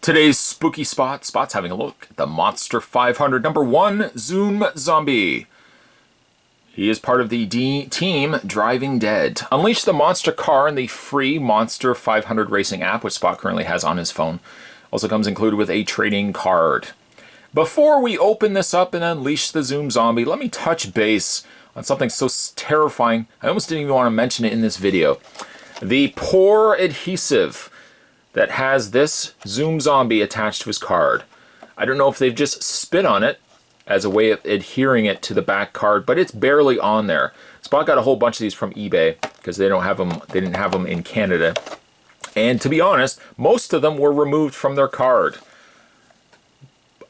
Today's spooky spot's having a look at the Monster 500 number 1 Zoom Zombie. He is part of the team Driving Dead. Unleash the monster car in the free Monster 500 racing app, which Spot currently has on his phone. Also comes included with a trading card. Before we open this up and unleash the Zoom Zombie, let me touch base on something so terrifying. I almost didn't even want to mention it in this video. The poor adhesive that has this Zoom Zombie attached to his card. I don't know if they've just spit on it as a way of adhering it to the back card, but it's barely on there. Spot got a whole bunch of these from eBay because they didn't have them in Canada. And to be honest, most of them were removed from their card.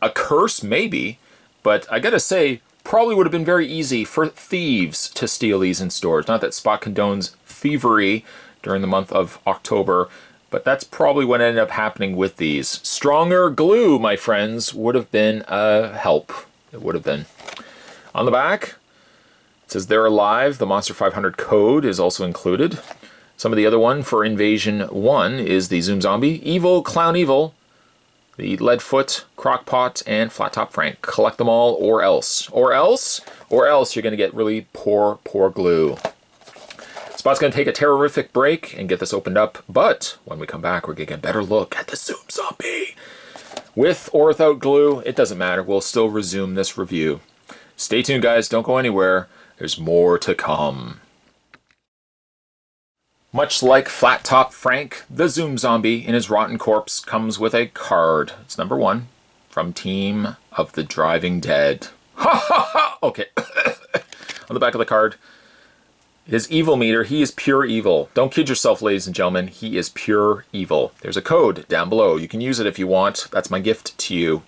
A curse, maybe, but I gotta say, probably would have been very easy for thieves to steal these in stores. Not that Spot condones thievery during the month of October, but that's probably what ended up happening with these. Stronger glue, my friends, would have been a help. It would have been. On the back, it says they're alive. The Monster 500 code is also included. Some of the other one for Invasion 1 is the Zoom Zombie, Evil Clown Evil, the Leadfoot, Crockpot, and Flat Top Frank. Collect them all or else. Or else you're going to get really poor glue. Spot's going to take a terrific break and get this opened up, but when we come back, we're going to get a better look at the Zoom Zombie. With or without glue, it doesn't matter. We'll still resume this review. Stay tuned, guys. Don't go anywhere. There's more to come. Much like Flat Top Frank, the Zoom Zombie in his rotten corpse comes with a card. It's number 1 from Team of the Driving Dead. Ha ha ha! Okay. On the back of the card, his evil meter, he is pure evil. Don't kid yourself, ladies and gentlemen. He is pure evil. There's a code down below. You can use it if you want. That's my gift to you.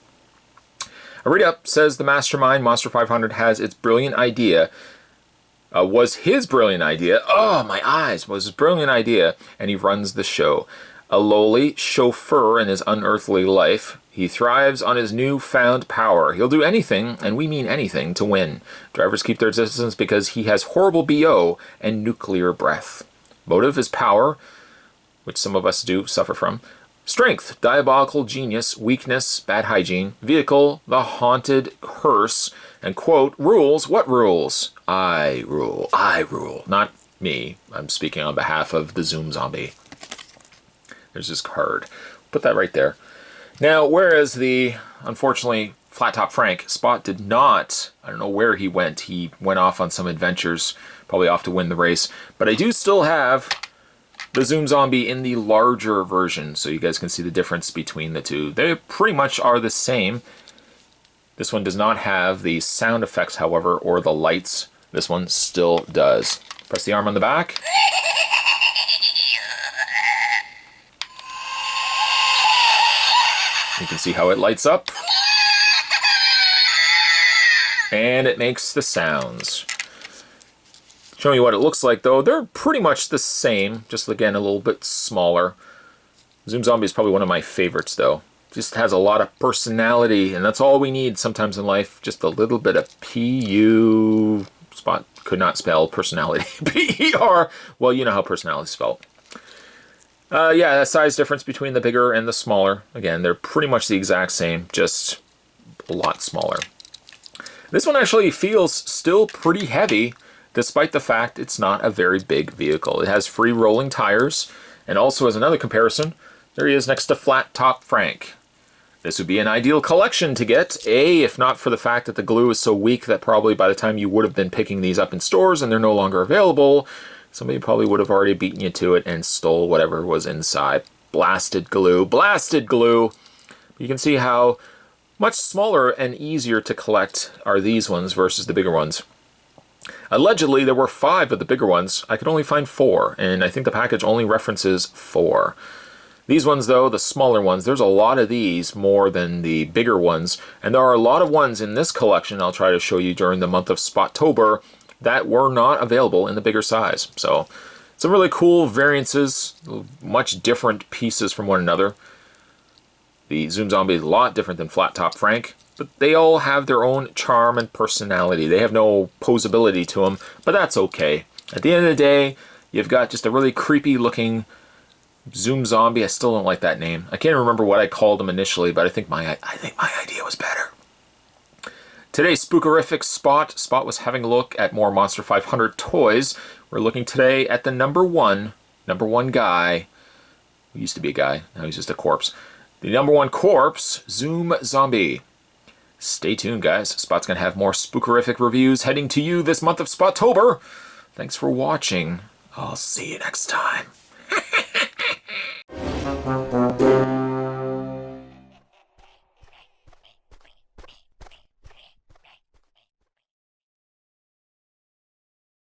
A read-up says the mastermind, Monster 500, has its brilliant idea. Was his brilliant idea. Oh, my eyes. Was his brilliant idea. And he runs the show. A lowly chauffeur in his unearthly life, he thrives on his newfound power. He'll do anything, and we mean anything, to win. Drivers keep their distance because he has horrible BO and nuclear breath. Motive is power, which some of us do suffer from. Strength, diabolical genius. Weakness, bad hygiene. Vehicle, the haunted curse. And quote, rules, what rules? I rule. Not me. I'm speaking on behalf of the Zoom Zombie. There's his card. Put that right there. Now, whereas unfortunately, Flat Top Frank, Spot did not, I don't know where he went. He went off on some adventures, probably off to win the race. But I do still have the Zoom Zombie in the larger version, so you guys can see the difference between the two. They pretty much are the same. This one does not have the sound effects, however, or the lights. This one still does. Press the arm on the back. You can see how it lights up. And it makes the sounds. Showing you what it looks like, though. They're pretty much the same, just again a little bit smaller. Zoom Zombie is probably one of my favorites, though. Just has a lot of personality, and that's all we need sometimes in life. Just a little bit of P-U... Spot could not spell personality. P-E-R. Well, you know how personality is spelled. Yeah, a size difference between the bigger and the smaller. Again, they're pretty much the exact same, just a lot smaller. This one actually feels still pretty heavy, despite the fact it's not a very big vehicle. It has free rolling tires, and also as another comparison, there he is next to Flat Top Frank. This would be an ideal collection to get, if not for the fact that the glue is so weak that probably by the time you would have been picking these up in stores and they're no longer available, somebody probably would have already beaten you to it and stole whatever was inside. Blasted glue. Blasted glue! You can see how much smaller and easier to collect are these ones versus the bigger ones. Allegedly, there were 5 of the bigger ones. I could only find 4, and I think the package only references 4. These ones, though, the smaller ones, there's a lot of these more than the bigger ones, and there are a lot of ones in this collection I'll try to show you during the month of Spottober that were not available in the bigger size. So, some really cool variances, much different pieces from one another. The Zoom Zombie is a lot different than Flat Top Frank, but they all have their own charm and personality. They have no posability to them, but that's okay. At the end of the day, you've got just a really creepy looking Zoom Zombie, I still don't like that name. I can't remember what I called him initially, but I think my idea was better. Today's Spookerific Spot. Spot was having a look at more Monster 500 toys. We're looking today at the number one guy. He used to be a guy, now he's just a corpse. The number one corpse, Zoom Zombie. Stay tuned, guys. Spot's going to have more Spookerific reviews heading to you this month of Spottober. Thanks for watching. I'll see you next time.